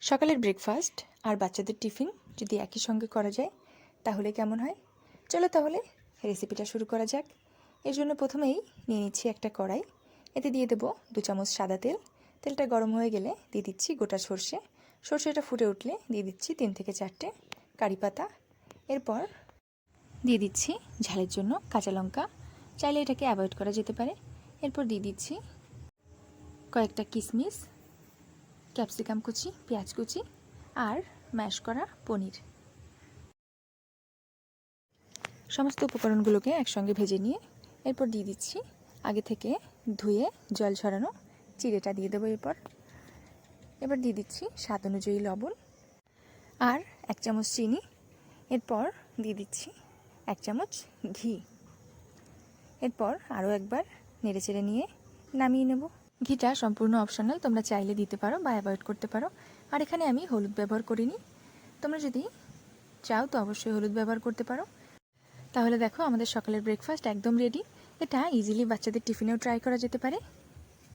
সকালের ব্রেকফাস্ট আর বাচ্চাদের টিফিন যদি একই সঙ্গে করা যায় তাহলে কেমন হয়? চলো তাহলে রেসিপিটা শুরু করা যাক। এর জন্য প্রথমেই নিয়ে নিচ্ছি একটা কড়াই। এতে দিয়ে দেবো 2 চামচ সাদা তেল। তেলটা গরম হয়ে গেলে দিয়ে দিচ্ছি গোটা সর্ষে। সর্ষেটা ফুটে উঠলে দিয়ে দিচ্ছি 3 থেকে 4টে কারি পাতা। এরপর দিয়ে দিচ্ছি ঝালের জন্য কাঁচা লঙ্কা, চাইলে এটাকে অ্যাভয়েড করা যেতে পারে। এরপর দিয়ে দিচ্ছি কয়েকটা কিশমিশ, ক্যাপসিকাম কুচি, পেঁয়াজ কুচি আর ম্যাশ করা পনির। সমস্ত উপকরণগুলোকে একসঙ্গে ভেজে নিয়ে এরপর দিয়ে দিচ্ছি আগে থেকে ধুয়ে জল ঝরানো চিড়েটা দিয়ে দেবো। এবার দিয়ে দিচ্ছি স্বাদ অনুযায়ী লবণ আর 1 চামচ চিনি। এরপর দিয়ে দিচ্ছি 1 চামচ ঘি। এরপর আরও একবার নেড়েচেড়ে নিয়ে নামিয়ে নেব। ঘিটা সম্পূর্ণ অপশনাল, তোমরা চাইলে দিতে পারো বা অ্যাভয়েড করতে পারো। আর এখানে আমি হলুদ ব্যবহার করিনি, তোমরা যদি চাও তো অবশ্যই হলুদ ব্যবহার করতে পারো। তাহলে দেখো আমাদের সকালের ব্রেকফাস্ট একদম রেডি। এটা ইজিলি বাচ্চাদের টিফিনেও ট্রাই করা যেতে পারে।